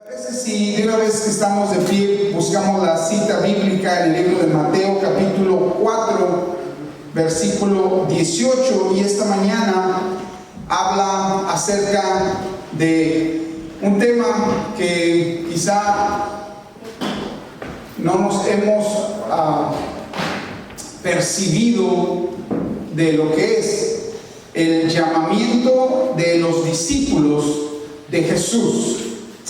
Si de una vez que estamos de pie buscamos la cita bíblica en el libro de Mateo capítulo 4 versículo 18, y esta mañana habla acerca de un tema que quizá no nos hemos percibido de lo que es el llamamiento de los discípulos de Jesús.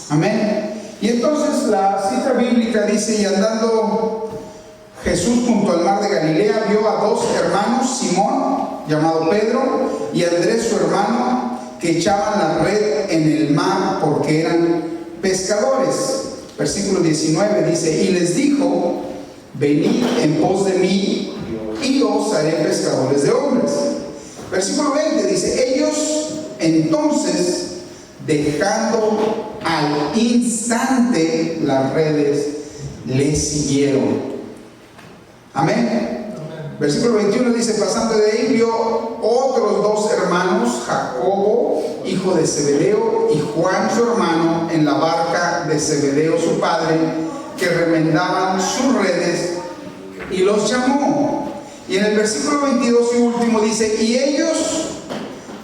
Amén. Y entonces la cita bíblica dice: y andando Jesús junto al mar de Galilea, vio a dos hermanos, Simón, llamado Pedro, y Andrés su hermano, que echaban la red en el mar porque eran pescadores. Versículo 19 dice: y les dijo: venid en pos de mí y os haré pescadores de hombres. Versículo 20 dice: ellos entonces, dejando al instante las redes, le siguieron. Amén. Versículo 21 dice: pasando de ahí vio otros dos hermanos, Jacobo, hijo de Zebedeo, y Juan su hermano, en la barca de Zebedeo su padre, que remendaban sus redes, y los llamó. Y en el versículo 22 y último dice: y ellos,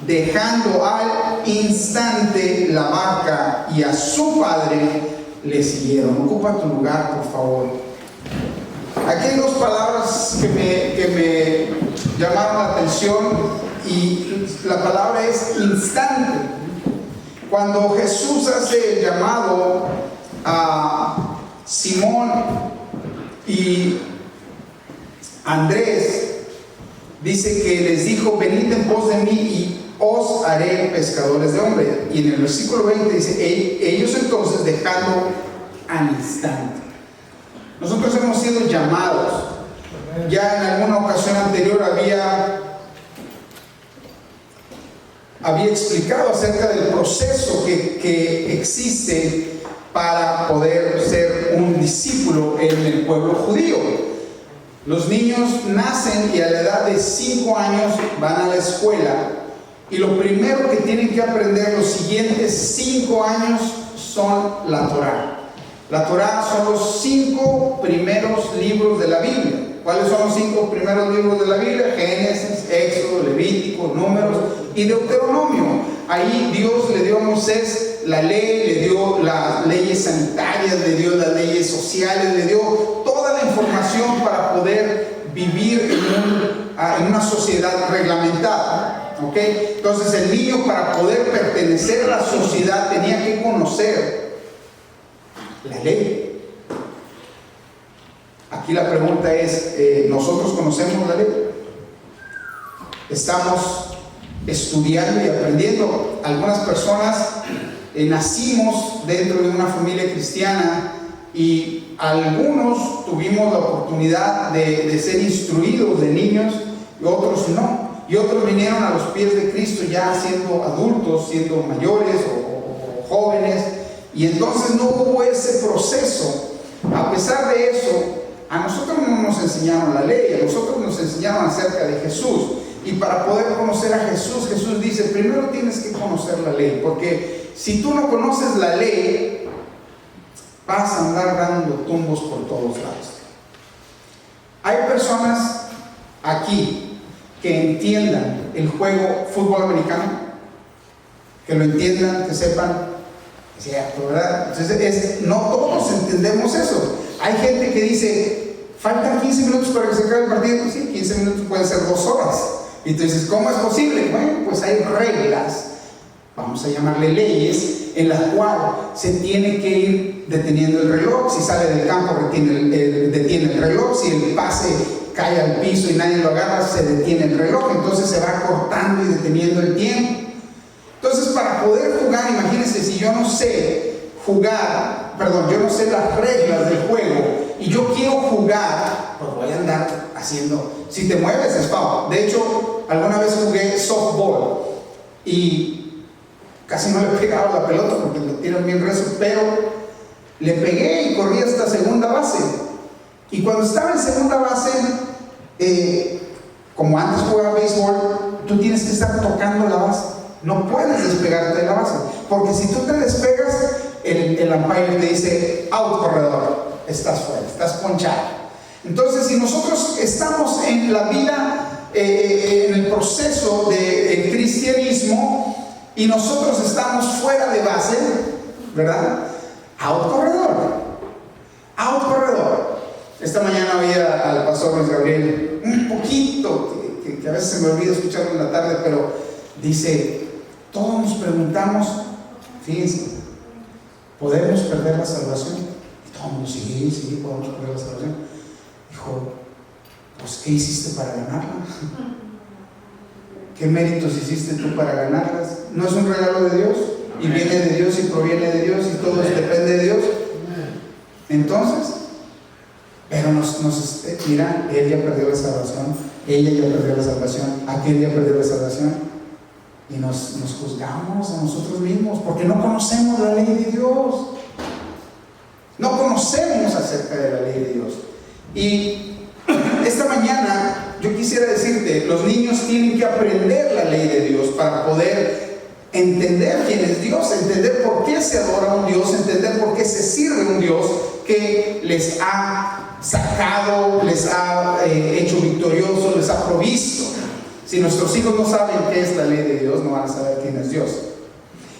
dejando al instante la barca y a su padre, le siguieron. Ocupa tu lugar, por favor. Aquí hay dos palabras que me llamaron la atención, y la palabra es instante. Cuando Jesús hace el llamado a Simón y Andrés, dice que les dijo: venid en pos de mí y os haré pescadores de hombres. Y en el versículo 20 dice: ellos entonces, dejando al instante. Nosotros hemos sido llamados. Ya en alguna ocasión anterior había explicado acerca del proceso que existe para poder ser un discípulo en el pueblo judío. Los niños nacen y a la edad de 5 años van a la escuela, y lo primero que tienen que aprender los siguientes 5 años son la Torá. La Torá son los 5 primeros libros de la Biblia. ¿Cuáles son los 5 primeros libros de la Biblia? Génesis, Éxodo, Levítico, Números y Deuteronomio. Ahí Dios le dio a Moisés la ley, le dio las leyes sanitarias, le dio las leyes sociales, le dio toda la información para poder vivir en una sociedad reglamentada. ¿Okay? Entonces el niño, para poder pertenecer a la sociedad, tenía que conocer la ley. Aquí la pregunta es: ¿nosotros conocemos la ley? ¿Estamos estudiando y aprendiendo? Algunas personas nacimos dentro de una familia cristiana, y algunos tuvimos la oportunidad de ser instruidos de niños, y otros no. Y otros vinieron a los pies de Cristo ya siendo adultos, siendo mayores o jóvenes, y entonces no hubo ese proceso. A pesar de eso, a nosotros no nos enseñaron la ley, a nosotros nos enseñaron acerca de Jesús. Y para poder conocer a Jesús, Jesús dice: primero tienes que conocer la ley, porque si tú no conoces la ley, vas a andar dando tumbos por todos lados. Hay personas aquí que entiendan el juego fútbol americano, que lo entiendan, que sepan, es cierto, ¿verdad? Entonces no todos entendemos eso. Hay gente que dice: faltan 15 minutos para que se acabe el partido. Pues sí, 15 minutos pueden ser 2 horas. Y tú dices: ¿cómo es posible? Bueno, pues hay reglas, vamos a llamarle leyes, en las cuales se tiene que ir deteniendo el reloj. Si sale del campo, detiene el reloj. Si el pase cae al piso y nadie lo agarra, se detiene el reloj. Entonces se va cortando y deteniendo el tiempo. Entonces, para poder jugar, imagínense, si yo no sé yo no sé las reglas del juego y yo quiero jugar, pues voy a andar haciendo, si te mueves es foul. De hecho, alguna vez jugué softball y casi no le pegaba la pelota porque lo tiran bien recio, pero le pegué y corrí hasta segunda base. Y cuando estaba en segunda base, como antes jugaba béisbol, tú tienes que estar tocando la base. No puedes despegarte de la base, porque si tú te despegas, el umpire te dice, out, corredor, estás fuera, estás ponchado. Entonces, si nosotros estamos en la vida, en el proceso de cristianismo, y nosotros estamos fuera de base, ¿verdad? Out, corredor. Out, corredor. Esta mañana oía al pastor Luis Gabriel, un poquito, que a veces se me olvida escucharlo en la tarde, pero dice, todos nos preguntamos, fíjense, ¿podemos perder la salvación? Y todo el mundo, sí, podemos perder la salvación. Dijo, pues, ¿qué hiciste para ganarla? ¿Qué méritos hiciste tú para ganarlas? ¿No es un regalo de Dios? Y viene de Dios y proviene de Dios y todo depende de Dios. Entonces, pero mira, él ya perdió la salvación, ella ya perdió la salvación, aquel ya perdió la salvación, y nos juzgamos a nosotros mismos porque no conocemos la ley de Dios, no conocemos acerca de la ley de Dios. Y esta mañana yo quisiera decirte, los niños tienen que aprender la ley de Dios para poder entender quién es Dios, entender por qué se adora a un Dios, entender por qué se sirve a un Dios que les ha sacado, les ha hecho victoriosos, les ha provisto. Si nuestros hijos no saben qué es la ley de Dios, no van a saber quién es Dios.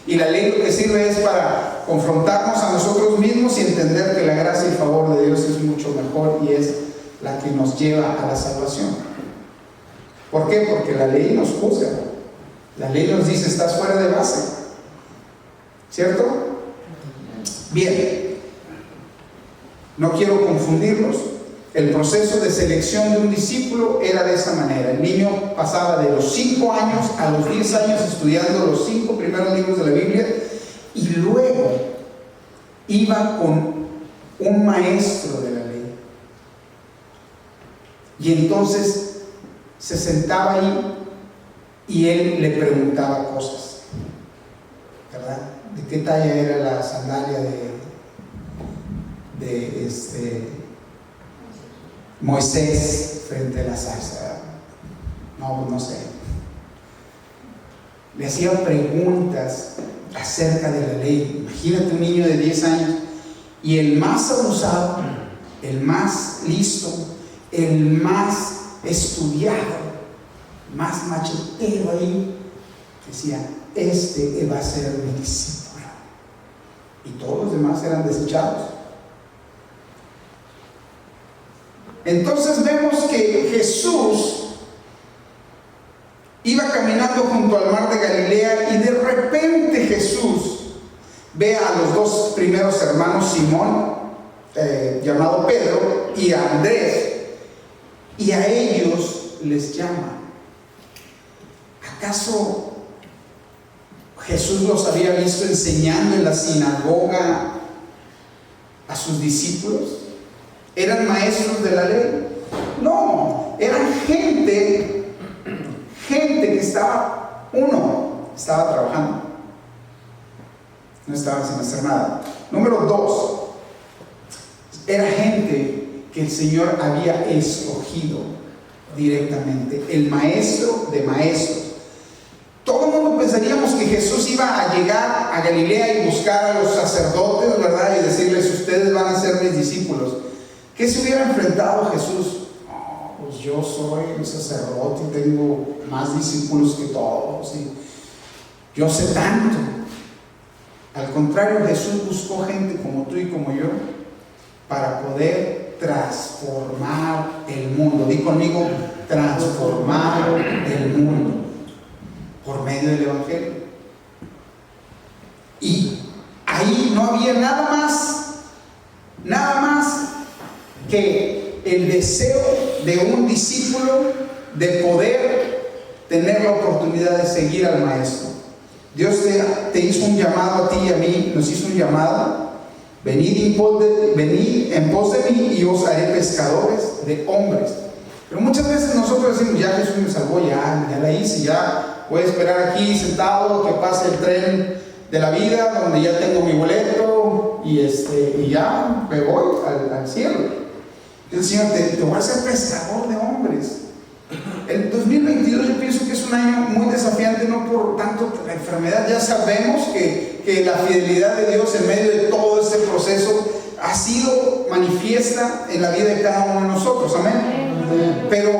Y la ley lo que sirve es para confrontarnos a nosotros mismos y entender que la gracia y el favor de Dios es mucho mejor y es la que nos lleva a la salvación. ¿Por qué? Porque la ley nos juzga. La ley nos dice, estás fuera de base. ¿Cierto? Bien. No quiero confundirlos. El proceso de selección de un discípulo era de esa manera. El niño pasaba de los 5 años a los 10 años estudiando los 5 primeros libros de la Biblia y luego iba con un maestro de la ley. Y entonces se sentaba ahí y él le preguntaba cosas, ¿verdad? ¿De qué talla era la sandalia de Moisés frente a la zarza? No sé. Le hacía preguntas acerca de la ley. Imagínate un niño de 10 años y el más abusado, el más listo, el más estudiado, más machetero ahí, decía, este va a ser mi discípulo. Y todos los demás eran desechados. Entonces vemos que Jesús iba caminando junto al mar de Galilea y de repente Jesús ve a los 2 primeros hermanos, Simón, llamado Pedro, y a Andrés, y a ellos les llama. ¿Acaso Jesús los había visto enseñando en la sinagoga a sus discípulos? ¿Eran maestros de la ley? No, eran gente que estaba trabajando, no estaban sin hacer nada. Número 2, era gente que el Señor había escogido directamente, el maestro de maestros. Todo el mundo pensaríamos que Jesús iba a llegar a Galilea y buscar a los sacerdotes, ¿verdad? Y decirles, ustedes van a ser mis discípulos. ¿Qué se hubiera enfrentado Jesús? No, pues yo soy un sacerdote y tengo más discípulos que todos y yo sé tanto. Al contrario, Jesús buscó gente como tú y como yo para poder transformar el mundo. Di conmigo, transformar el mundo por medio del Evangelio. Y ahí no había nada más que el deseo de un discípulo de poder tener la oportunidad de seguir al maestro. Dios te hizo un llamado a ti y a mí, nos hizo un llamado: venid en pos de mí y os haré pescadores de hombres. Pero muchas veces nosotros decimos, ya Jesús me salvó, ya la hice, ya voy a esperar aquí sentado que pase el tren de la vida, donde ya tengo mi boleto y ya me voy al cielo. El Señor te voy a hacer pescador de hombres. El 2022 yo pienso que es un año muy desafiante, no por tanto la enfermedad. Ya sabemos que la fidelidad de Dios en medio de todo este proceso ha sido manifiesta en la vida de cada uno de nosotros, amén. Pero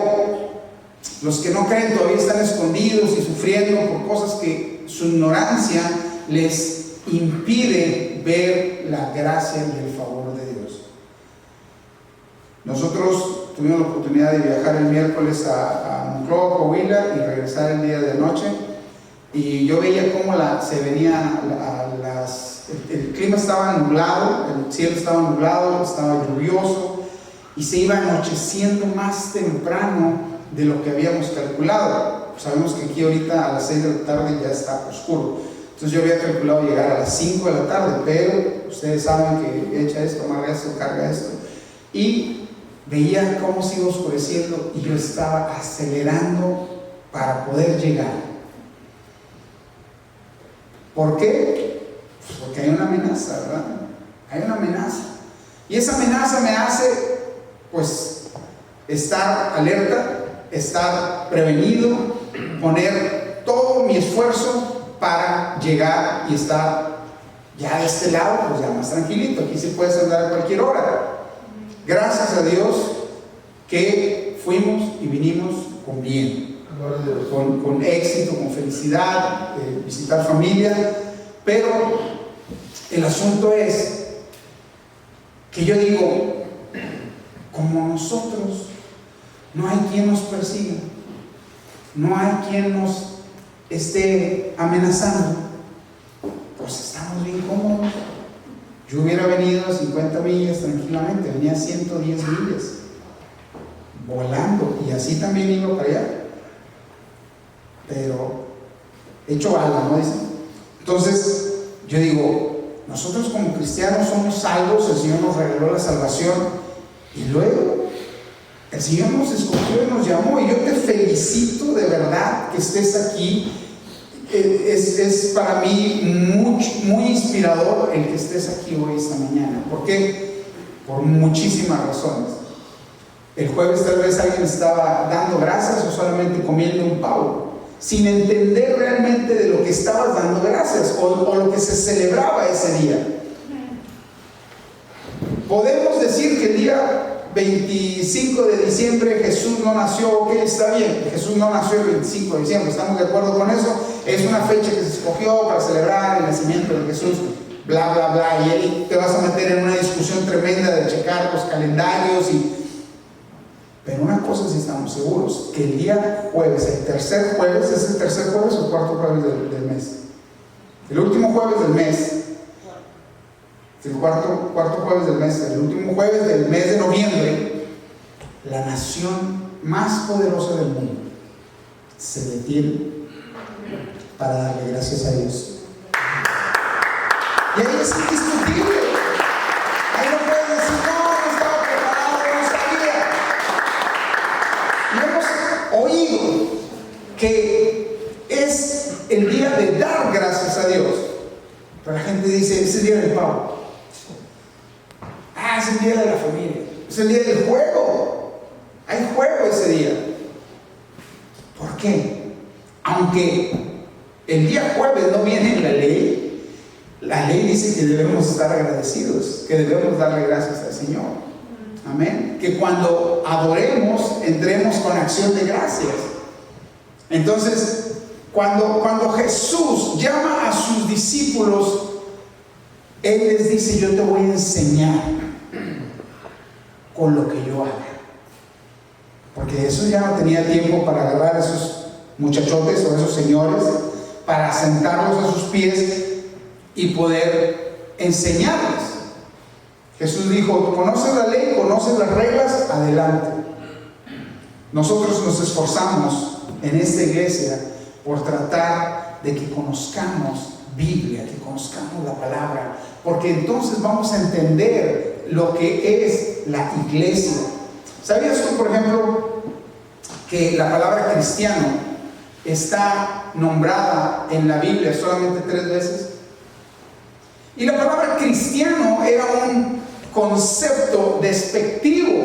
los que no creen todavía están escondidos y sufriendo por cosas que su ignorancia les impide ver la gracia y el favor de Dios. Nosotros tuvimos la oportunidad de viajar el miércoles a Monclova, Coahuila, y regresar el día de noche, y yo veía cómo se venía el clima estaba nublado, el cielo estaba nublado, estaba lluvioso, y se iba anocheciendo más temprano de lo que habíamos calculado. Sabemos que aquí ahorita a las 6 de la tarde ya está oscuro, entonces yo había calculado llegar a las 5 de la tarde, pero ustedes saben que echa esto, amarra esto, carga esto, y veía cómo se iba oscureciendo, y yo estaba acelerando para poder llegar. ¿Por qué? Pues porque hay una amenaza, ¿verdad? Hay una amenaza, y esa amenaza me hace pues estar alerta, estar prevenido, poner todo mi esfuerzo para llegar y estar ya de este lado, pues ya más tranquilito. Aquí se puede andar a cualquier hora. Gracias a Dios que fuimos y vinimos con bien, con éxito, con felicidad, visitar familia. Pero el asunto es que yo digo, como nosotros, no hay quien nos persiga, no hay quien nos esté amenazando, pues estamos bien cómodos. Yo hubiera venido a 50 millas tranquilamente, venía a 110 millas volando, y así también iba para allá, pero hecho bala, ¿no? Dicen. Entonces yo digo, nosotros como cristianos somos salvos, el Señor nos regaló la salvación, y luego el Señor nos escogió y nos llamó, y yo te felicito de verdad que estés aquí. Es para mí muy inspirador el que estés aquí hoy, esta mañana. ¿Por qué? Por muchísimas razones. El jueves tal vez alguien estaba dando gracias o solamente comiendo un pavo, sin entender realmente de lo que estabas dando gracias o lo que se celebraba ese día. Podemos decir que el día 25 de diciembre Jesús no nació, ok, está bien, Jesús no nació el 25 de diciembre, ¿estamos de acuerdo con eso? Es una fecha que se escogió para celebrar el nacimiento de Jesús, bla, bla, bla, y ahí te vas a meter en una discusión tremenda de checar los calendarios. Pero una cosa sí estamos seguros, que el día jueves, el tercer jueves, ¿es el tercer jueves o el cuarto jueves del mes? El último jueves del mes, el cuarto jueves del mes, el último jueves del mes de noviembre, la nación más poderosa del mundo se detiene para darle gracias a Dios. Y ahí es indiscutible. Ahí no puedes decir, no estaba preparado, no sabía. Y hemos oído que es el día de dar gracias a Dios, pero la gente dice, es el día del pavo. Es el día de la familia, es el día del juego. Hay juego ese día. ¿Por qué? Aunque el día jueves no viene en la ley dice que debemos estar agradecidos, que debemos darle gracias al Señor. Amén. Que cuando adoremos, entremos con acción de gracias. Entonces, cuando Jesús llama a sus discípulos, Él les dice, yo te voy a enseñar con lo que yo haga. Porque Jesús ya no tenía tiempo para agarrar a esos muchachotes o a esos señores, para sentarlos a sus pies y poder enseñarles. Jesús dijo, conoces la ley, conoces las reglas, adelante. Nosotros nos esforzamos en esta iglesia por tratar de que conozcamos Biblia, que conozcamos la palabra, porque entonces vamos a entender lo que es la iglesia. ¿Sabías tú, por ejemplo, que la palabra cristiano está nombrada en la Biblia solamente 3 veces? Y la palabra cristiano era un concepto despectivo,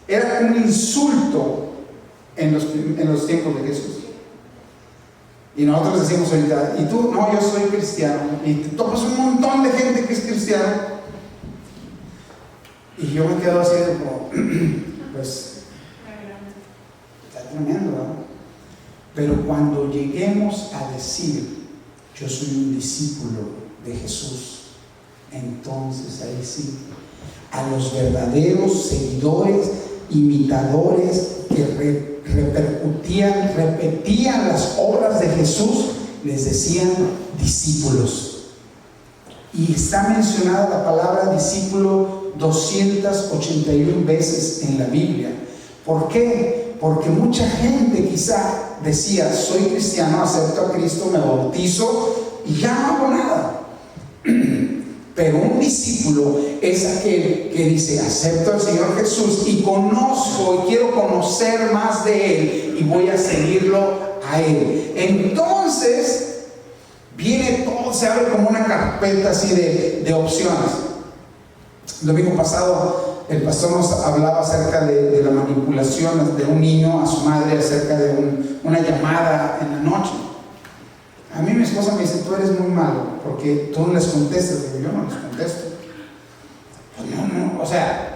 era un insulto en los tiempos de Jesús. Y nosotros decimos ahorita, y tú, no, yo soy cristiano. Y te topas un montón de gente que es cristiano. Y yo me quedo así como, pues, está tremendo, ¿verdad? Pero cuando lleguemos a decir, yo soy un discípulo de Jesús, entonces ahí sí, a los verdaderos seguidores, imitadores que repetían las obras de Jesús, les decían discípulos. Y está mencionada la palabra discípulo 281 veces en la Biblia. ¿Por qué? Porque mucha gente quizá decía, soy cristiano, acepto a Cristo, me bautizo y ya no hago nada. Pero un discípulo es aquel que dice, acepto al Señor Jesús y conozco y quiero conocer más de Él y voy a seguirlo a Él. Entonces viene todo, se abre como una carpeta así de opciones. El domingo pasado el pastor nos hablaba acerca de la manipulación de un niño a su madre, acerca de una llamada en la noche. A mí mi esposa me dice, tú eres muy malo porque tú no les contestas. Digo, yo no les contesto. Pues no, o sea,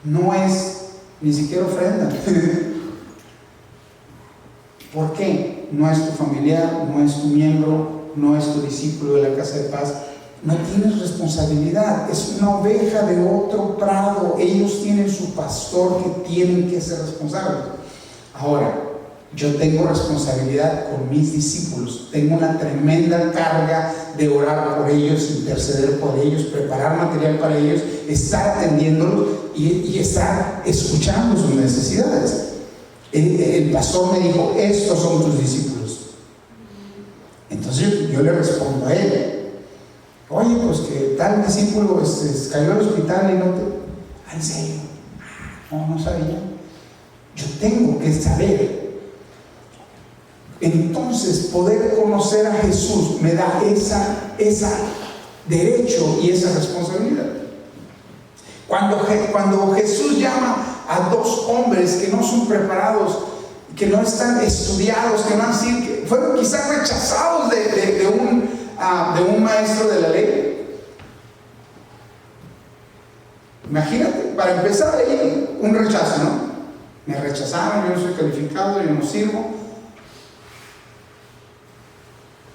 no es ni siquiera ofrenda. ¿Por qué? No es tu familiar, no es tu miembro, no es tu discípulo de la casa de paz. No tienes responsabilidad, es una oveja de otro prado. Ellos tienen su pastor que tienen que ser responsables. Ahora, yo tengo responsabilidad con mis discípulos, tengo una tremenda carga de orar por ellos, interceder por ellos, preparar material para ellos, estar atendiéndolos y estar escuchando sus necesidades. El pastor me dijo, estos son tus discípulos. Entonces yo le respondo a él, oye, pues que tal discípulo cayó al hospital y no te... ¿En serio? No sabía. Yo tengo que saber. Entonces poder conocer a Jesús me da esa derecho y esa responsabilidad. Cuando Jesús llama a dos hombres que no son preparados, que no están estudiados, que no han sido, que fueron quizás rechazados de un maestro de la ley. Imagínate, para empezar ahí un rechazo, ¿no? Me rechazaron, yo no soy calificado, yo no sirvo.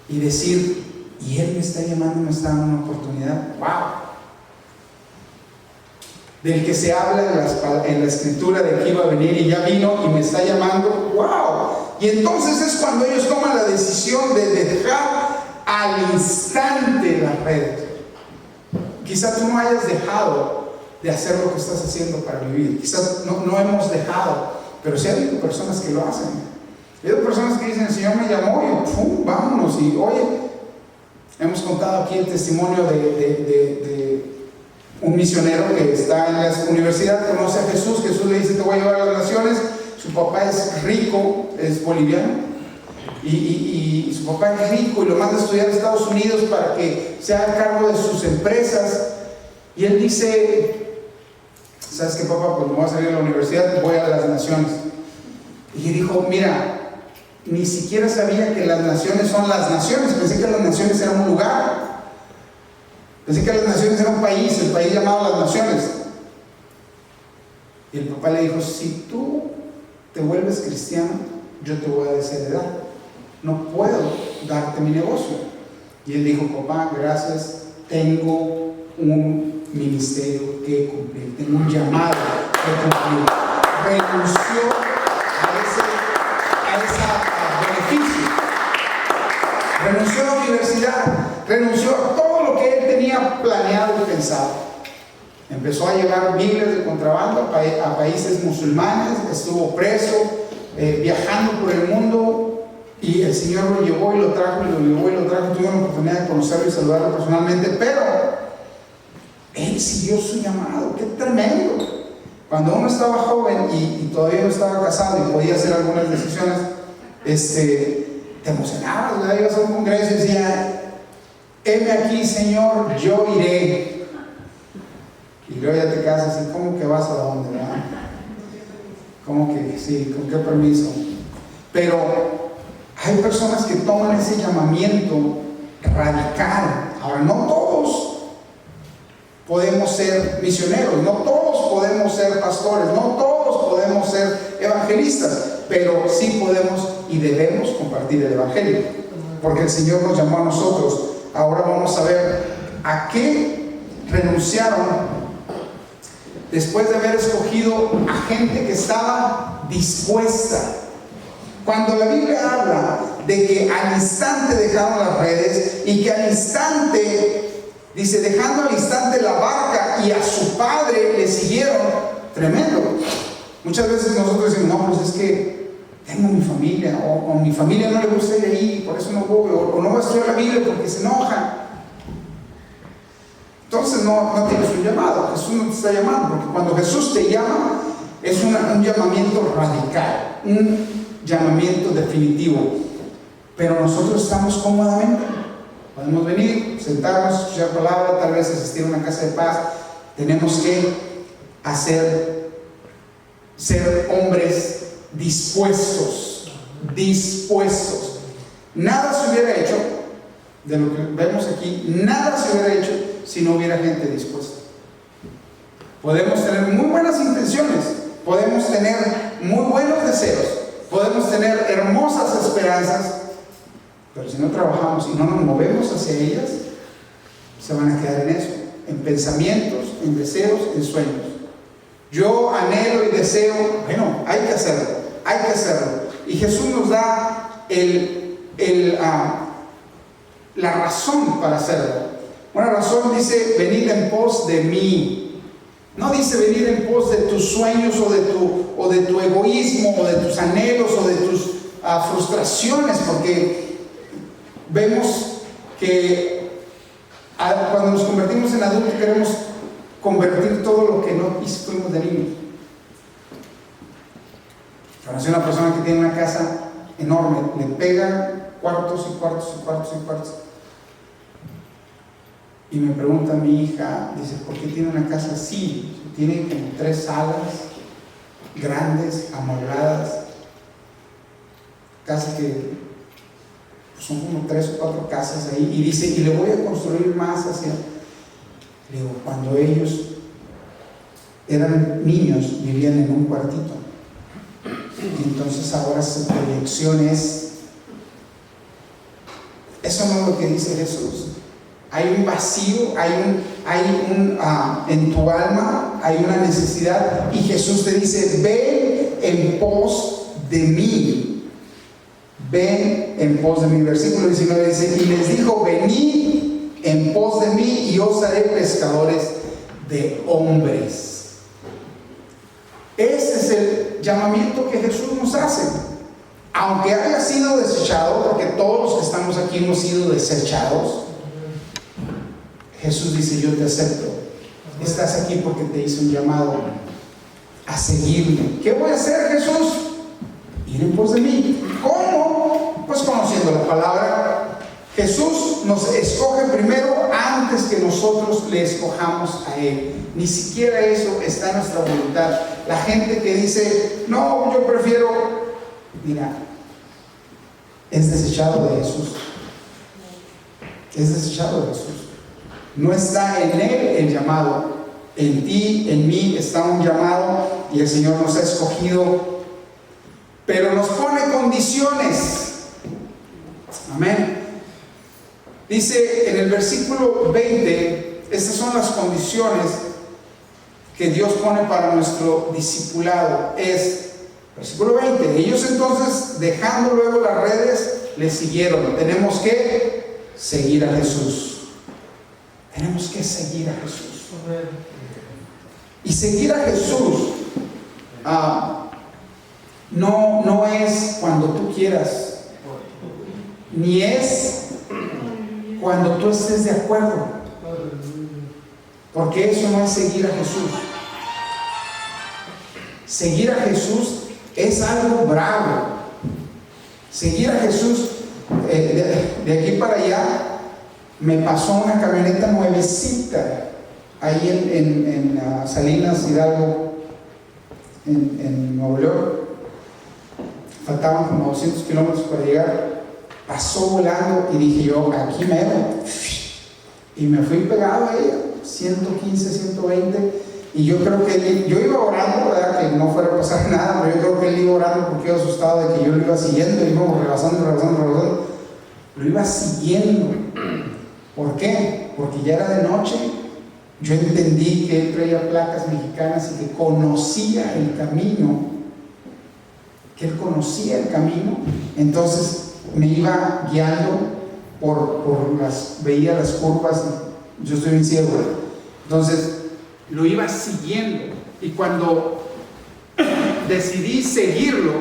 Y decir, y Él me está llamando, me está dando una oportunidad. ¡Wow! Del que se habla en la escritura de que iba a venir y ya vino y me está llamando. ¡Wow! Y entonces es cuando ellos toman la decisión de dejar al instante las redes. Quizá tú no hayas dejado de hacer lo que estás haciendo para vivir. Quizás no hemos dejado, pero sí ha habido personas que lo hacen. Ha habido personas que dicen, el Señor me llamó y ¡pum! Vámonos. Y oye, hemos contado aquí el testimonio de un misionero que está en la universidad, conoce a Jesús. Jesús le dice, te voy a llevar a las naciones. Su papá es rico, es boliviano, y su papá es rico y lo manda a estudiar a Estados Unidos para que se haga cargo de sus empresas. Y él dice, ¿sabes qué, papá? Pues me voy a salir de la universidad, voy a las naciones. Y dijo, mira, ni siquiera sabía que las naciones son las naciones, pensé que las naciones eran un lugar, pensé que las naciones eran un país, el país llamado las naciones. Y el papá le dijo, si tú te vuelves cristiano, yo te voy a desheredar, no puedo darte mi negocio. Y él dijo, papá, gracias, tengo un ministerio que cumplir, tengo un llamado que cumplir. Renunció a ese beneficio, renunció a la universidad, renunció a todo lo que él tenía planeado y pensado. Empezó a llevar Biblias de contrabando a países musulmanes, estuvo preso, viajando por el mundo, y el Señor lo llevó y lo trajo, y lo llevó y lo trajo. Tuve la oportunidad de conocerlo y saludarlo personalmente, pero él siguió su llamado. ¡Qué tremendo! Cuando uno estaba joven y todavía no estaba casado y podía hacer algunas decisiones, te emocionabas, ¿verdad? Ibas a un congreso y decía, heme aquí, Señor, yo iré. Y luego ya te casas y ¿cómo que vas a dónde, verdad? ¿Cómo que sí? ¿Con qué permiso? Pero Hay personas que toman ese llamamiento radical. Ahora, no todos podemos ser misioneros, no todos podemos ser pastores, no todos podemos ser evangelistas, pero sí podemos y debemos compartir el evangelio, porque el Señor nos llamó a nosotros. Ahora vamos a ver a qué renunciaron después de haber escogido a gente que estaba dispuesta. Cuando la Biblia habla de que al instante dejaron las redes y que al instante, dice, dejando al instante la barca y a su padre le siguieron, tremendo. Muchas veces nosotros decimos, no, pues es que tengo mi familia, o mi familia no le gusta ir ahí, por eso no voy, o no voy a estudiar la Biblia porque se enojan. Entonces no tienes un llamado. Jesús no te está llamando, porque cuando Jesús te llama es un llamamiento radical, un llamamiento definitivo. Pero nosotros estamos cómodamente, podemos venir, sentarnos, escuchar palabra, tal vez asistir a una casa de paz. Tenemos que ser hombres dispuestos. Nada se hubiera hecho, de lo que vemos aquí, nada se hubiera hecho si no hubiera gente dispuesta. Podemos tener muy buenas intenciones, podemos tener muy buenos deseos, podemos tener hermosas esperanzas, pero si no trabajamos y no nos movemos hacia ellas, se van a quedar en eso, en pensamientos, en deseos, en sueños. Yo anhelo y deseo, bueno, hay que hacerlo. Y Jesús nos da la razón para hacerlo. Una razón dice: venid en pos de mí. No dice venir en pos de tus sueños o de tu egoísmo o de tus anhelos o de tus frustraciones, porque vemos que cuando nos convertimos en adultos queremos convertir todo lo que no fuimos de niños. Conocí a una persona que tiene una casa enorme, le pegan cuartos y cuartos y cuartos y cuartos. Y me pregunta mi hija, dice, ¿por qué tiene una casa así? Tiene como 3 salas grandes, amuebladas, casi que son como 3 o 4 casas ahí. Y dice, y le voy a construir más hacia... Le digo, cuando ellos eran niños, vivían en un cuartito. Y entonces ahora su proyección es... Eso no es lo que dice Jesús. Hay un vacío, en tu alma hay una necesidad, y Jesús te dice: ven en pos de mí. Ven en pos de mí. Versículo 19 dice: y les dijo, venid en pos de mí y os haré pescadores de hombres. Ese es el llamamiento que Jesús nos hace. Aunque haya sido desechado, porque todos los que estamos aquí hemos sido desechados, Jesús dice: yo te acepto. Estás aquí porque te hice un llamado a seguirme. ¿Qué voy a hacer, Jesús? Ir en pos de mí. ¿Cómo? Pues conociendo la palabra. Jesús nos escoge primero antes que nosotros le escojamos a Él. Ni siquiera eso está en nuestra voluntad. La gente que dice, no, yo prefiero... Mira, es desechado de Jesús. Es desechado de Jesús. No está en Él el llamado. En ti, en mí está un llamado, y el Señor nos ha escogido, pero nos pone condiciones. Amén. Dice en el versículo 20, estas son las condiciones que Dios pone para nuestro discipulado. Versículo 20, ellos entonces, dejando luego las redes, le siguieron. Tenemos que seguir a Jesús. Tenemos que seguir a Jesús. Y seguir a Jesús no es cuando tú quieras, ni es cuando tú estés de acuerdo, porque eso no es seguir a Jesús. Seguir a Jesús es algo bravo. Seguir a Jesús, de aquí para allá, me pasó una camioneta nuevecita ahí en Salinas, Hidalgo, en Nuevo León. Faltaban como 200 kilómetros para llegar. pasó volando y dije yo, aquí mero. Y me fui pegado a ella, 115, 120. Y yo creo que yo iba orando, ¿verdad? Que no fuera a pasar nada, pero yo creo que él iba orando porque iba asustado de que yo lo iba siguiendo, y íbamos rebasando. Lo iba siguiendo. ¿Por qué? Porque ya era de noche. Yo entendí que él traía placas mexicanas y que conocía el camino. Entonces me iba guiando veía las curvas. Yo estoy bien ciego. Entonces lo iba siguiendo. Y cuando decidí seguirlo,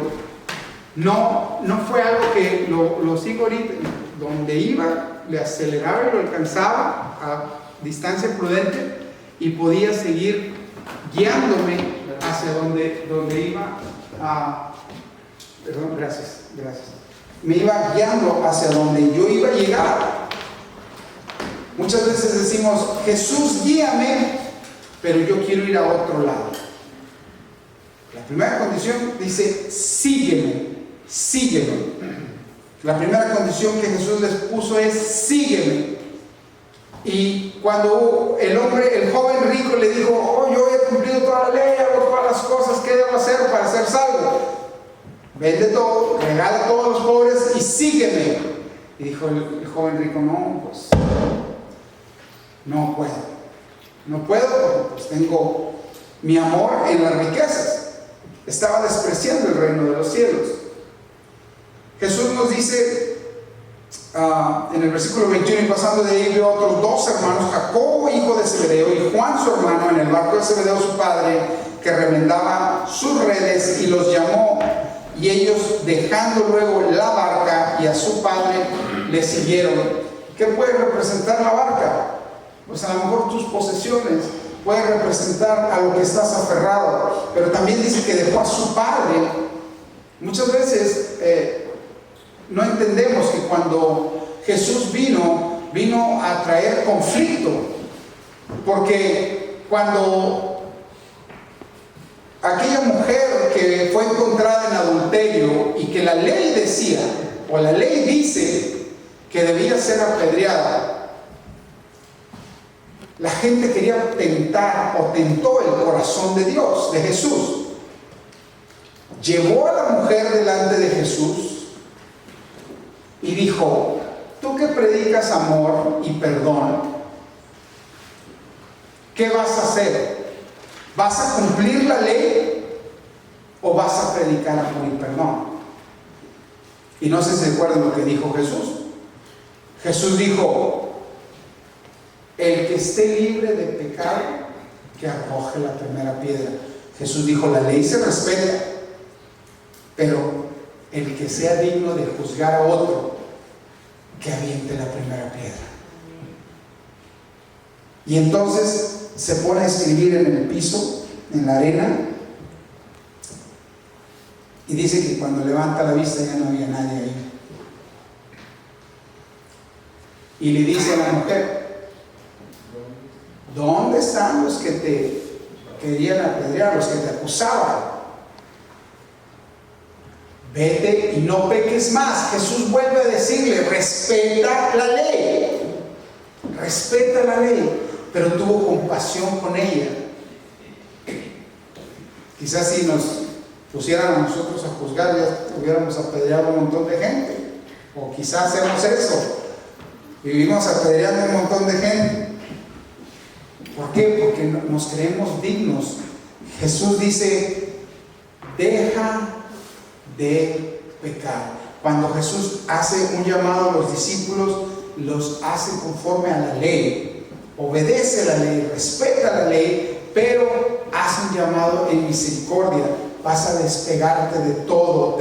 no fue algo que lo sigo ahorita. Donde iba, le aceleraba y lo alcanzaba a distancia prudente y podía seguir guiándome hacia donde iba. Perdón, gracias. Me iba guiando hacia donde yo iba a llegar. Muchas veces decimos, Jesús, guíame, pero yo quiero ir a otro lado. La primera condición dice, sígueme. La primera condición que Jesús les puso es, sígueme. Y cuando el joven rico le dijo, oh, yo he cumplido toda la ley, hago todas las cosas, ¿qué debo hacer para ser salvo? Vende todo, regala a todos los pobres y sígueme. Y dijo el joven rico, no, pues no puedo, porque pues tengo mi amor en las riquezas. Estaba despreciando el reino de los cielos. Jesús nos dice en el versículo 21, y pasando de ahí vio a otros dos hermanos, Jacobo, hijo de Zebedeo, y Juan, su hermano, en el barco de Zebedeo, su padre, que remendaba sus redes, y los llamó. Y ellos, dejando luego la barca y a su padre, le siguieron. ¿Qué puede representar la barca? Pues a lo mejor tus posesiones. Puede representar a lo que estás aferrado. Pero también dice que dejó a su padre. Muchas veces no entendemos que cuando Jesús vino a traer conflicto. Porque cuando aquella mujer que fue encontrada en adulterio y que la ley decía, o la ley dice, que debía ser apedreada, la gente quería tentar o tentó el corazón de Dios, de Jesús. Llevó a la mujer delante de Jesús y dijo, tú que predicas amor y perdón, ¿qué vas a hacer? ¿Vas a cumplir la ley o vas a predicar amor y perdón? Y no sé si se acuerdan lo que dijo Jesús. Jesús dijo, el que esté libre de pecado, que arroje la primera piedra. Jesús dijo, la ley se respeta, pero el que sea digno de juzgar a otro, que aviente la primera piedra. Y entonces se pone a escribir en el piso, en la arena, y dice que cuando levanta la vista ya no había nadie ahí. Y le dice a la mujer, ¿dónde están los que te querían apedrear, los que te acusaban? Vete y no peques más. Jesús vuelve a decirle, respeta la ley, pero tuvo compasión con ella. Quizás si nos pusieran a nosotros a juzgar, ya hubiéramos apedreado a un montón de gente, o quizás hacemos eso, vivimos apedreando a un montón de gente. ¿Por qué? Porque nos creemos dignos. Jesús dice, deja de pecar. Cuando Jesús hace un llamado a los discípulos, los hace conforme a la ley, obedece la ley, respeta la ley, pero hace un llamado en misericordia. Vas a despegarte de todo,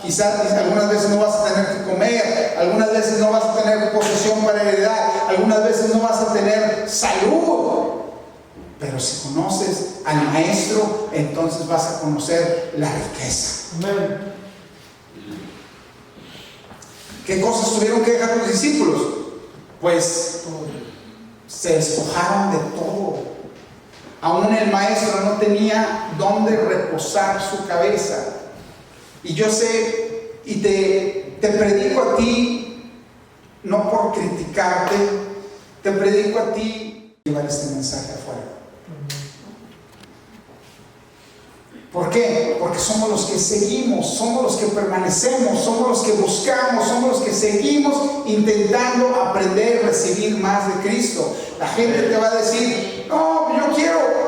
quizás algunas veces no vas a tener que comer, algunas veces no vas a tener posesión para heredar, algunas veces no vas a tener salud, pero si conoces al Maestro, entonces vas a conocer la riqueza. Amén. ¿Qué cosas tuvieron que dejar los discípulos? Pues se despojaron de todo. Aún el Maestro no tenía dónde reposar su cabeza. Y yo sé, y te Te predico a ti, no por criticarte, te predico a ti llevar este mensaje afuera. ¿Por qué? Porque somos los que seguimos, somos los que permanecemos, somos los que buscamos, somos los que seguimos intentando aprender y recibir más de Cristo. La gente te va a decir, no, yo quiero.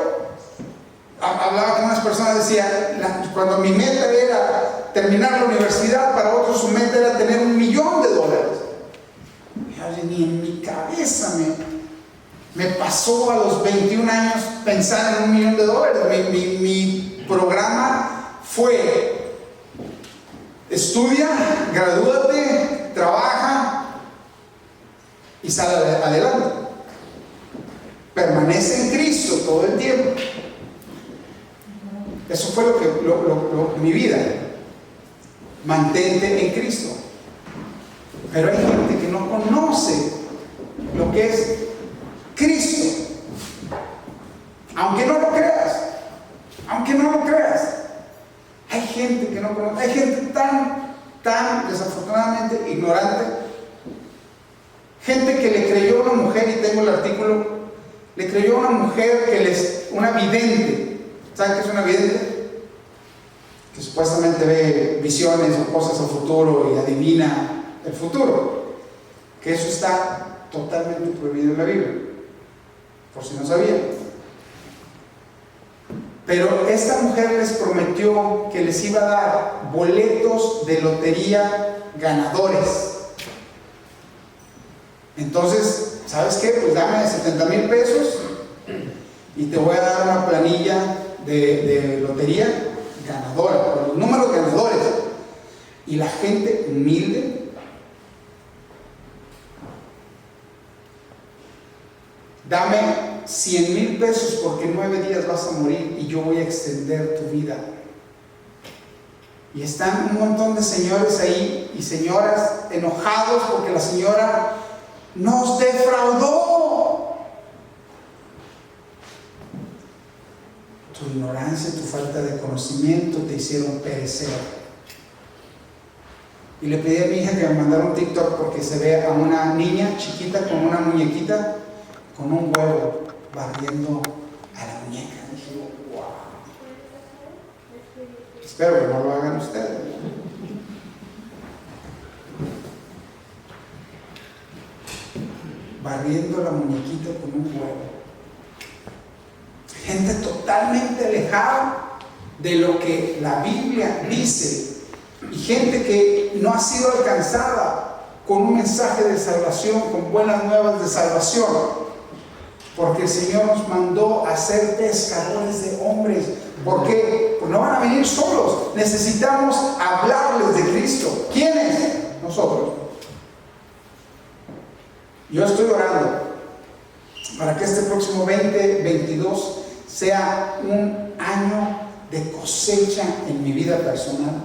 Hablaba con unas personas, decía, cuando mi meta era terminar la universidad, para otros su meta era tener $1 millón. Ni en mi cabeza me pasó a los 21 años pensar en $1 millón. Mi programa fue: estudia, gradúate, trabaja y sale adelante. Permanece en Cristo todo el tiempo. Eso fue mi vida. Mantente en Cristo. Pero hay gente que no conoce lo que es Cristo. Aunque no lo creas. Hay gente que no conoce. Hay gente tan desafortunadamente ignorante. Gente que le creyó a una mujer, y tengo el artículo, le creyó a una mujer una vidente. ¿Saben qué es una vidente? Que supuestamente ve visiones o cosas al futuro y adivina el futuro. Que eso está totalmente prohibido en la Biblia, por si no sabían. Pero esta mujer les prometió que les iba a dar boletos de lotería ganadores. Entonces, ¿sabes qué? Pues dame 70,000 pesos y te voy a dar una planilla de lotería ganadora, con los números ganadores. Y la gente humilde, dame 100,000 pesos porque en 9 días vas a morir y yo voy a extender tu vida. Y están un montón de señores ahí y señoras enojados porque la señora nos defraudó. Tu ignorancia, tu falta de conocimiento te hicieron perecer. Y le pedí a mi hija que me mandara un TikTok porque se ve a una niña chiquita con una muñequita con un huevo barriendo a la muñeca. Y dije, wow. Espero que no lo hagan ustedes. Barriendo la muñequita con un huevo. Gente totalmente alejada de lo que la Biblia dice, y gente que no ha sido alcanzada con un mensaje de salvación, con buenas nuevas de salvación, porque el Señor nos mandó a ser pescadores de hombres. ¿Por qué? Pues no van a venir solos, necesitamos hablarles de Cristo. ¿Quiénes? Nosotros. Yo estoy orando para que este próximo 2022 sea un año de cosecha en mi vida personal,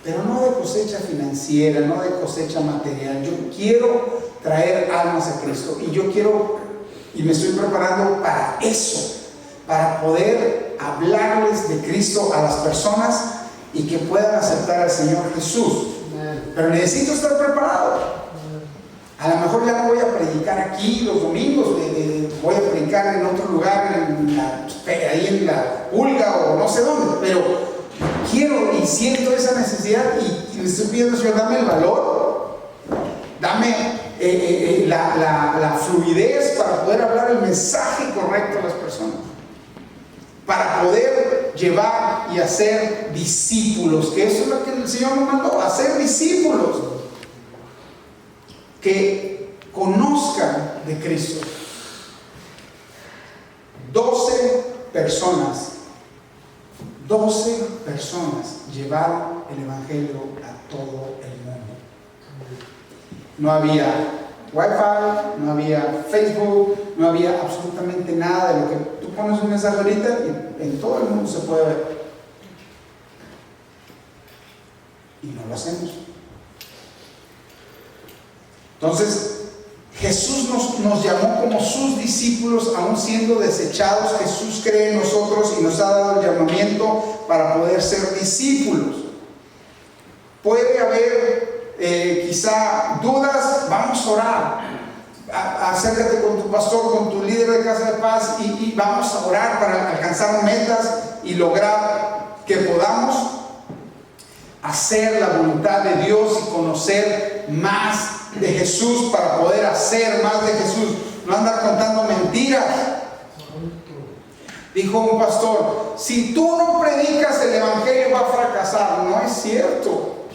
pero no de cosecha financiera, no de cosecha material. Yo quiero traer almas a Cristo, y yo quiero, y me estoy preparando para eso, para poder hablarles de Cristo a las personas y que puedan aceptar al Señor Jesús. Pero necesito estar preparado. A lo mejor ya no voy a predicar aquí los domingos, voy a predicar en otro lugar, ahí en la pulga o no sé dónde, pero quiero y siento esa necesidad, y le estoy pidiendo, Señor, dame el valor, dame la fluidez para poder hablar el mensaje correcto a las personas, para poder llevar y hacer discípulos, que eso es lo que el Señor nos mandó, hacer discípulos que conozcan de Cristo. 12 personas llevaron el Evangelio a todo el mundo. No había Wi-Fi, no había Facebook, no había absolutamente nada de lo que tú pones un mensaje ahorita y en todo el mundo se puede ver. Y no lo hacemos. Entonces, Jesús nos llamó como sus discípulos, aún siendo desechados. Jesús cree en nosotros y nos ha dado el llamamiento para poder ser discípulos. Puede haber quizá dudas, vamos a orar. Acércate con tu pastor, con tu líder de Casa de Paz y vamos a orar para alcanzar metas y lograr que podamos hacer la voluntad de Dios y conocer más de Jesús, para poder hacer más de Jesús, no andar contando mentiras. Dijo un pastor: si tú no predicas, el evangelio va a fracasar. No es cierto.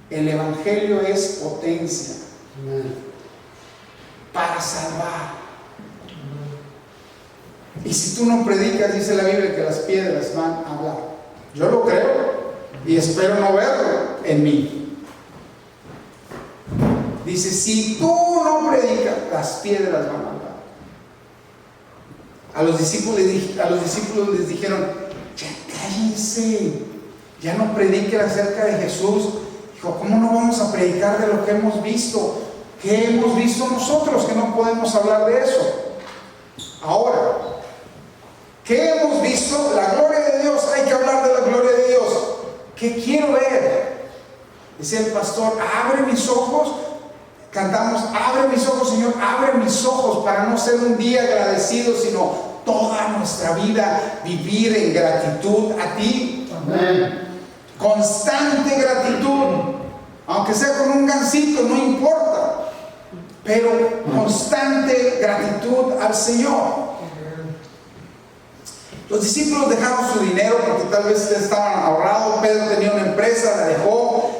El evangelio es potencia para salvar. Y si tú no predicas, dice la Biblia que las piedras van a hablar. Yo lo creo y espero no verlo en mí. Dice: si tú no predicas, las piedras van a hablar. A los discípulos les dijeron: ya cállense, ya no prediquen acerca de Jesús. Dijo: ¿cómo no vamos a predicar de lo que hemos visto? ¿Qué hemos visto nosotros que no podemos hablar de eso? Ahora, ¿qué hemos visto? La gloria de Dios. Hay que hablar de la gloria de Dios. ¿Qué quiero ver? Decía el pastor: abre mis ojos. Cantamos: abre mis ojos, Señor, abre mis ojos, para no ser un día agradecido, sino toda nuestra vida vivir en gratitud a ti. Amén. Constante gratitud, aunque sea con un gansito, no importa, pero constante gratitud al Señor. Los discípulos dejaron su dinero porque tal vez estaban ahorrados. Pedro tenía una empresa, la dejó.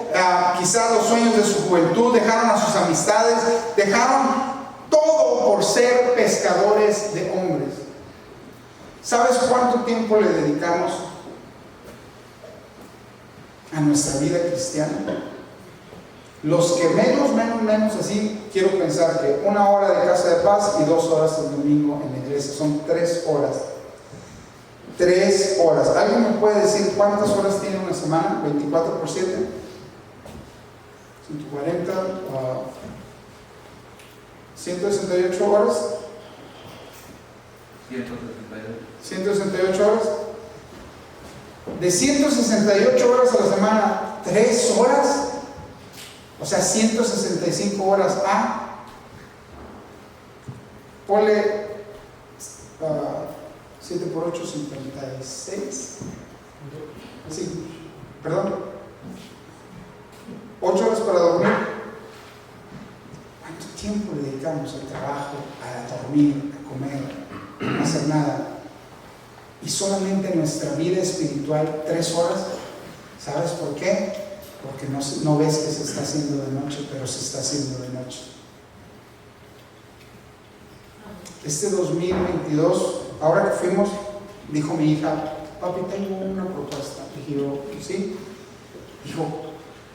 Quizás los sueños de su juventud, dejaron a sus amistades, dejaron todo por ser pescadores de hombres. ¿Sabes cuánto tiempo le dedicamos a nuestra vida cristiana? Los que menos así, quiero pensar que 1 hora de Casa de Paz y 2 horas el domingo en la iglesia, son 3 horas. 3 horas. ¿Alguien me puede decir cuántas horas tiene una semana? 24 por 7, 140, 168 horas. 168 horas. De 168 horas a la semana, 3 horas, o sea, 165 horas a, ponle 7 por 8, 56. Sí, perdón. 8 horas para dormir. ¿Cuánto tiempo le dedicamos al trabajo, a dormir, a comer, a no hacer nada? Y solamente en nuestra vida espiritual 3 horas. ¿Sabes por qué? Porque no ves que se está haciendo de noche, pero se está haciendo de noche. Este 2022, ahora que fuimos, dijo mi hija: papi, tengo una propuesta. Dije yo: ¿sí? Dijo: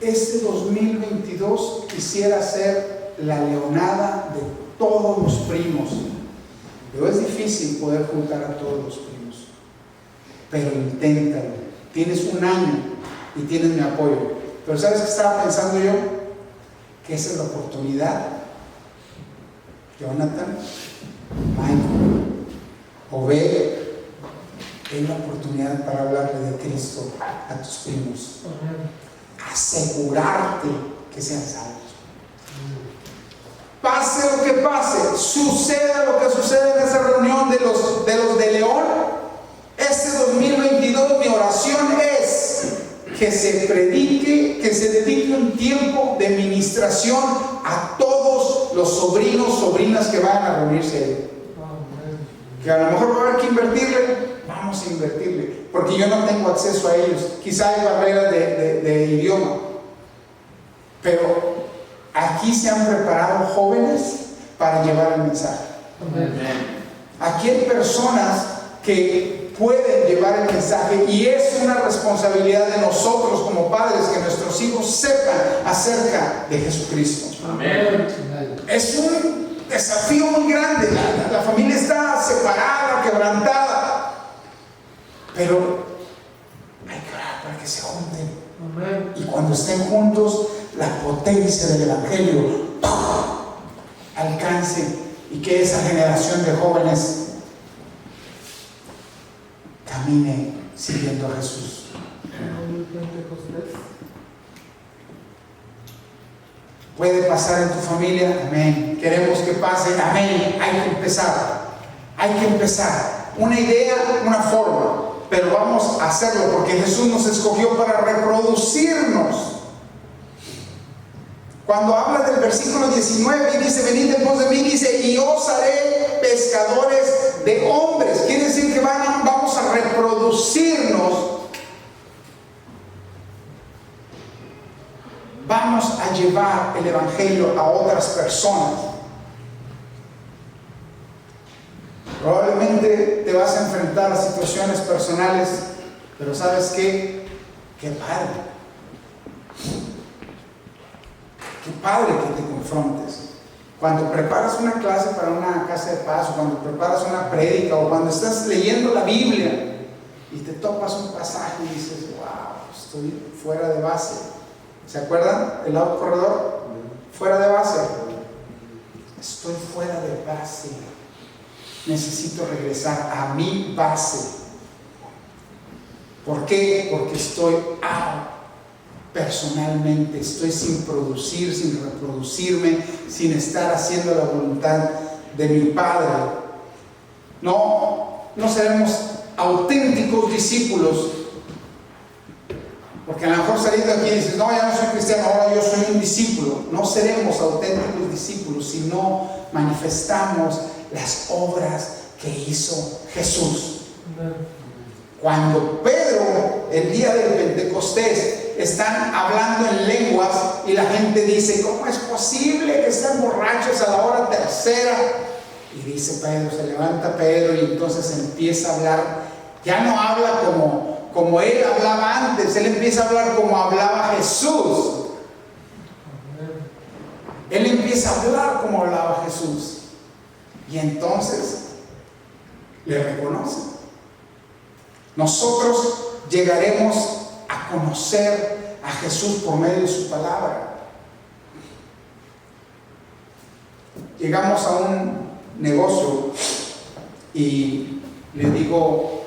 este 2022 quisiera hacer la leonada de todos los primos. Pero es difícil poder juntar a todos los primos. Pero inténtalo. Tienes 1 año y tienes mi apoyo. Pero ¿sabes qué estaba pensando yo? Que esa es la oportunidad. Jonathan, Michael, Obed, es la oportunidad para hablarle de Cristo a tus primos. Asegurarte que sean salvos. Pase lo que pase, suceda lo que suceda en esa reunión de los de León, este 2022 mi oración es que se predique, que se dedique un tiempo de ministración a todos los sobrinos, sobrinas que vayan a reunirse ahí. Que a lo mejor va a haber que invertirle, vamos a invertirle, porque yo no tengo acceso a ellos. Quizá hay barreras de idioma, pero aquí se han preparado jóvenes para llevar el mensaje. Aquí hay personas que pueden llevar el mensaje y es una responsabilidad de nosotros como padres que nuestros hijos sepan acerca de Jesucristo. Amén. Es un desafío muy grande. La familia está separada, quebrantada, pero hay que orar para que se junten. Amén. Y cuando estén juntos, la potencia del evangelio alcance y que esa generación de jóvenes camine siguiendo a Jesús. ¿Puede pasar en tu familia? Amén. Queremos que pase. Amén. Hay que empezar. Hay que empezar. Una idea, una forma. Pero vamos a hacerlo porque Jesús nos escogió para reproducirnos. Cuando habla del versículo 19 y dice, venid en pos de mí, dice, y os haré pescadores de hombres. Quiere decir que vamos a reproducirnos. Vamos a llevar el evangelio a otras personas. Probablemente te vas a enfrentar a situaciones personales, pero ¿sabes qué? ¡Qué padre! ¡Qué padre que te confrontes! Cuando preparas una clase para una casa de paz, o cuando preparas una prédica, o cuando estás leyendo la Biblia y te topas un pasaje y dices, wow, estoy fuera de base. ¿Se acuerdan? El lado corredor, fuera de base. Estoy fuera de base. Necesito regresar a mi base. ¿Por qué? Porque estoy personalmente, estoy sin producir, sin reproducirme, sin estar haciendo la voluntad de mi Padre. No seremos auténticos discípulos, porque a lo mejor saliendo aquí dices, no, ya no soy cristiano, ahora yo soy un discípulo. No seremos auténticos discípulos si no manifestamos las obras que hizo Jesús. Cuando Pedro, el día del Pentecostés, están hablando en lenguas y la gente dice, ¿cómo es posible que estén borrachos a la hora tercera? Y dice Pedro, se levanta Pedro y entonces empieza a hablar. Ya no habla como él hablaba antes, él empieza a hablar como hablaba Jesús. Él empieza a hablar como hablaba Jesús. Y entonces le reconocen. Nosotros llegaremos a conocer a Jesús por medio de su palabra. Llegamos a un negocio y le digo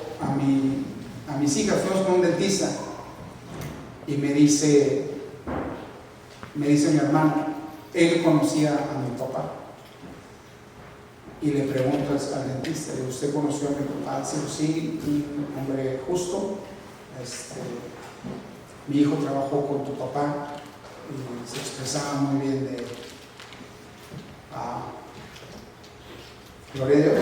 a mis hijas, fuimos con un dentista y me dice mi hermano, él conocía a mi papá. Y le pregunto al dentista, ¿usted conoció a mi papá? Sí, un hombre justo. Mi hijo trabajó con tu papá y se expresaba muy bien de él. Gloria a Dios.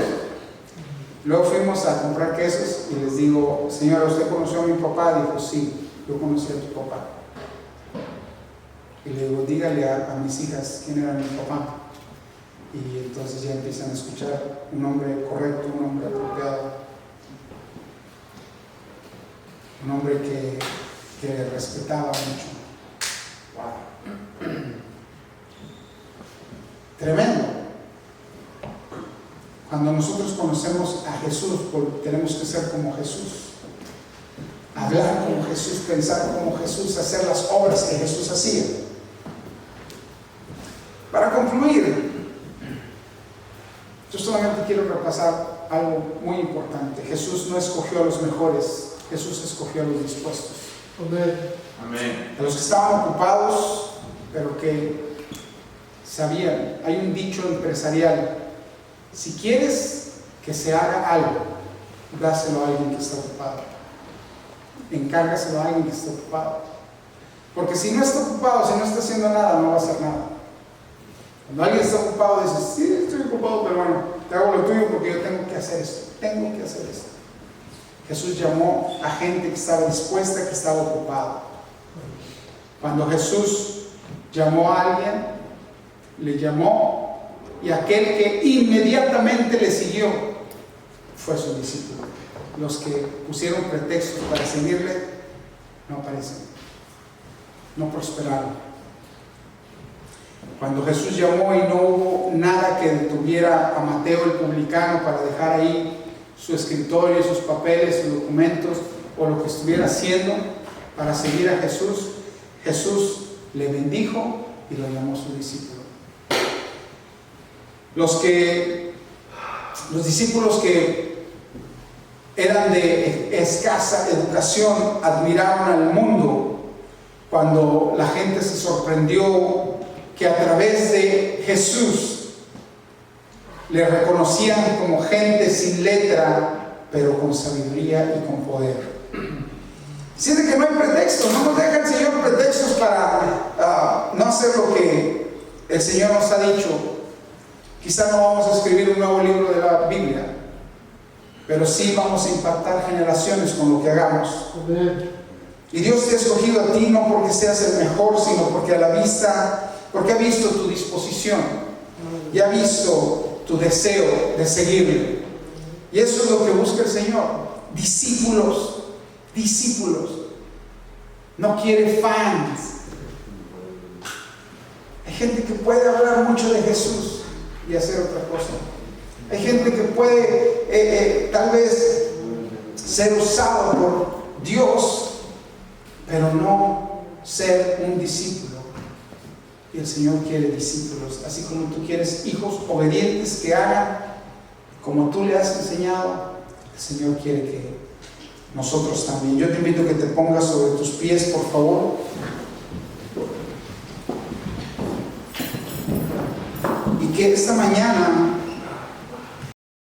Luego fuimos a comprar quesos y les digo, señora, ¿usted conoció a mi papá? Dijo, sí, yo conocí a tu papá. Y le digo, dígale a mis hijas quién era mi papá. Y entonces ya empiezan a escuchar un hombre correcto, un hombre apropiado, un hombre que respetaba mucho. Wow. Tremendo. Cuando nosotros conocemos a Jesús, tenemos que ser como Jesús, hablar como Jesús, pensar como Jesús, hacer las obras que Jesús hacía. Para concluir, yo solamente quiero repasar algo muy importante. Jesús no escogió a los mejores, Jesús escogió a los dispuestos. Amén. A los que estaban ocupados, pero que sabían. Hay un dicho empresarial: si quieres que se haga algo, dáselo a alguien que está ocupado. Encárgaselo a alguien que está ocupado. Porque si no está ocupado, si no está haciendo nada, no va a hacer nada. Cuando alguien está ocupado, dices, sí, estoy ocupado, pero bueno, te hago lo tuyo porque yo tengo que hacer esto. Tengo que hacer esto. Jesús llamó a gente que estaba dispuesta, que estaba ocupada. Cuando Jesús llamó a alguien, le llamó, y aquel que inmediatamente le siguió fue su discípulo. Los que pusieron pretextos para seguirle no aparecen, no prosperaron. Cuando Jesús llamó y no hubo nada que detuviera a Mateo el publicano para dejar ahí su escritorio, sus papeles, sus documentos o lo que estuviera haciendo para seguir a Jesús, Jesús le bendijo y lo llamó su discípulo. Los discípulos que eran de escasa educación admiraron al mundo cuando la gente se sorprendió que a través de Jesús le reconocían como gente sin letra, pero con sabiduría y con poder. Siente que no hay pretextos, no nos deja el Señor pretextos para no hacer lo que el Señor nos ha dicho. Quizá no vamos a escribir un nuevo libro de la Biblia, pero sí vamos a impactar generaciones con lo que hagamos. Y Dios te ha escogido a ti no porque seas el mejor, sino porque porque ha visto tu disposición y ha visto tu deseo de seguirle. Y eso es lo que busca el Señor: discípulos. No quiere fans. Hay gente que puede hablar mucho de Jesús y hacer otra cosa. Hay gente que puede tal vez ser usado por Dios, pero no ser un discípulo. Y el Señor quiere discípulos, así como tú quieres hijos obedientes que hagan como tú le has enseñado. El Señor quiere que nosotros también. Yo te invito a que te pongas sobre tus pies, por favor. Y que esta mañana